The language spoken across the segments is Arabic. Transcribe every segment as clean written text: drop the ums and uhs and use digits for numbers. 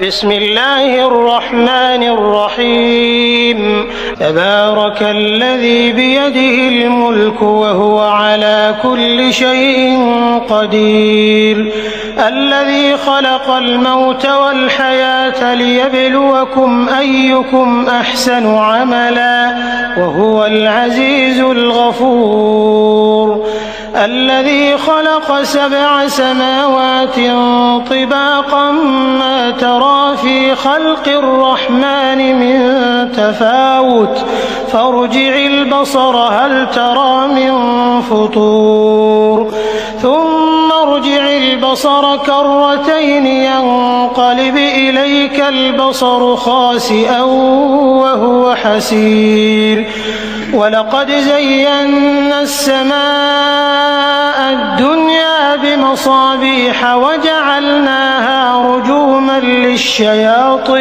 بسم الله الرحمن الرحيم تبارك الذي بيده الملك وهو على كل شيء قدير الذي خلق الموت والحياة ليبلوكم أيكم أحسن عملا وهو العزيز الغفور الذي خلق 7 سماوات طباقا ما ترى في خلق الرحمن من تفاوت فارجع البصر هل ترى من فطور ثم ارجع البصر كرتين ينقلب إليك البصر خاسئا وهو حسير ولقد زينا السماء الدنيا بمصابيح وجعلناها رجوما للشياطين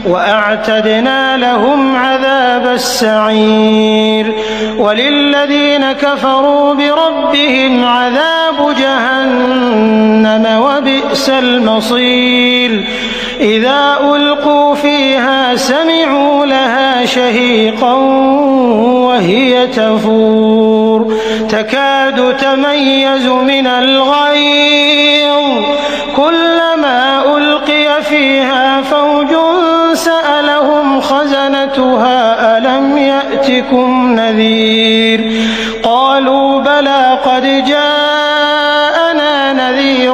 وأعتدنا لهم عذاب السعير وللذين كفروا بربهم عذاب جهنم وبئس المصير إذا ألقوا فيها سمعوا لها شهيقا وهي تفور تكاد تميز من الغيظ كلما ألقي فيها فوج سألهم خزنتها ألم يأتكم نذير قالوا بلى قد جاءنا نذير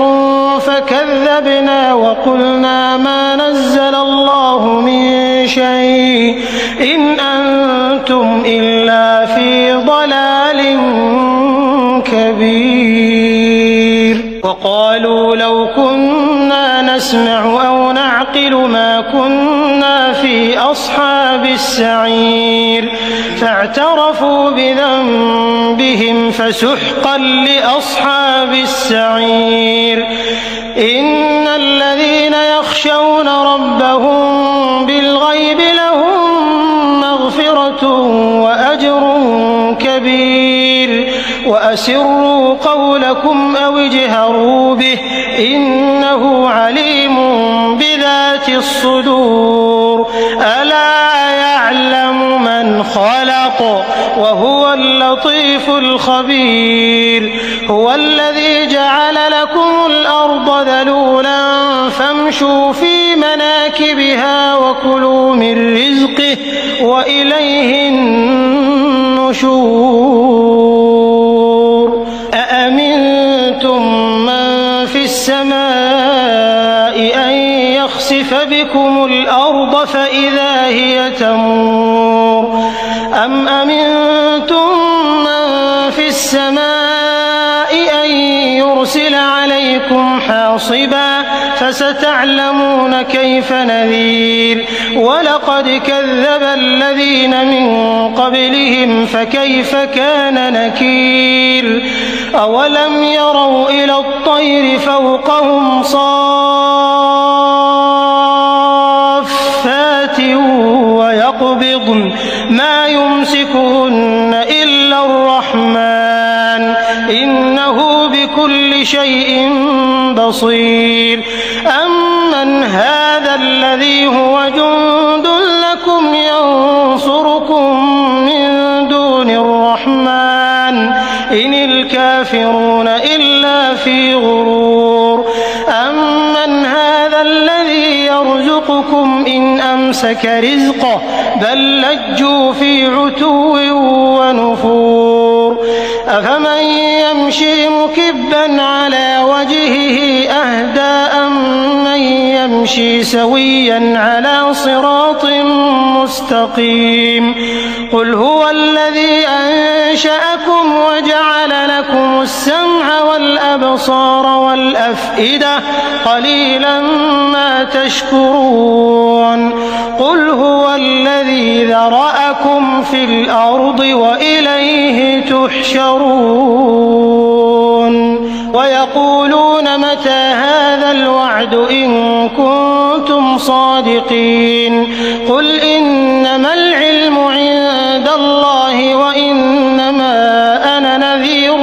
فكذبنا وقلنا ما نزل الله من شيء إن أنتم إلا في ضلال كبير وقالوا لو كنا نسمع أو نعقل ما كنا في أصحاب السعير فاعترفوا بذنبهم فسحقا لأصحاب السعير إن الذين يخشون ربهم بالغيب لهم مغفرة وأجر كبير وأسروا قولكم أو اجهروا به إنه عليم بذات الصدور ألا يعلم من خلق وهو اللطيف الخبير هو الذي جعل لكم الأرض ذلولا فامشوا في مناكبها وكلوا من رزقه وإليه النشور أأمنتم من في السماء أن يخسف بكم الأرض فإذا هي تمور أم أمنتم من في السماء أن يرسل عليكم حاصبا فستعلمون كيف نذير ولقد كذب الذين من قبلهم فكيف كان نكير أولم يروا إلى الطير فوقهم صافات ويقبضن ما يمسكهن إلا الرحمن إنه بكل شيء بصير أمن هذا الذي هو جند لكم ينصركم من دون الرحمن إن الكافرون إلا في غرور أمن هذا الذي يرزقكم إن أمسك رزقه بل لجوا في عتو ونفور أفمن يمشي مكبا على وجهه أهدى أمن يمشي سويا على صراط مستقيم قل هو الذي أنشأكم وجعل لكم السمع والأبصار والأفئدة قليلا ما تشكرون قل هو الذي ذرأكم في الأرض وإليه تحشرون ويقولون متى هذا الوعد إن كنتم صادقين قل إنما العلم عند الله وإنما أنا نذير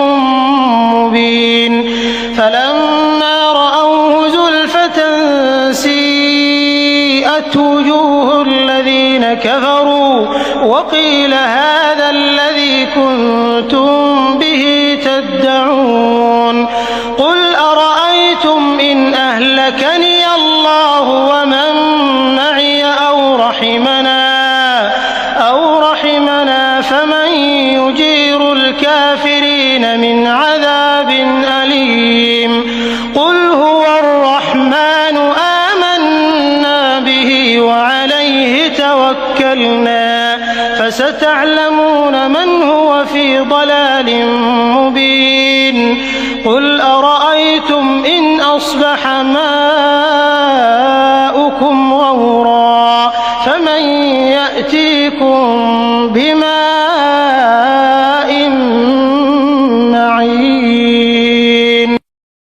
مبين فلما رأوه زلفة وَسُيِّفَتْ وُجُوهُ الَّذِينَ كَفَرُوا وَقِيلَ هَٰذَا الَّذِي كُنتُم بِهِ تَدَّعُونَ قُلْ أَرَأَيْتُمْ إِنْ أَهْلَكَنِيَ اللَّهُ وَمَن مَّعِيَ أَوْ رَحِمَنَا فَمَن يُجِيرُ الْكَافِرِينَ مِنْ عَذَابٍ أَلِيمٍ قُلْ هُوَ الرَّحْمَٰنُ آمَنَّا بِهِ وَعَلَيْهِ تَوَكَّلْنَا فَسَتَعْلَمُونَ مَنْ هُوَ فِي ضَلَالٍ مُّبِينٍ قُلْ أَرَأَيْتُمْ إِنْ أَصْبَحَ مَاؤُكُمْ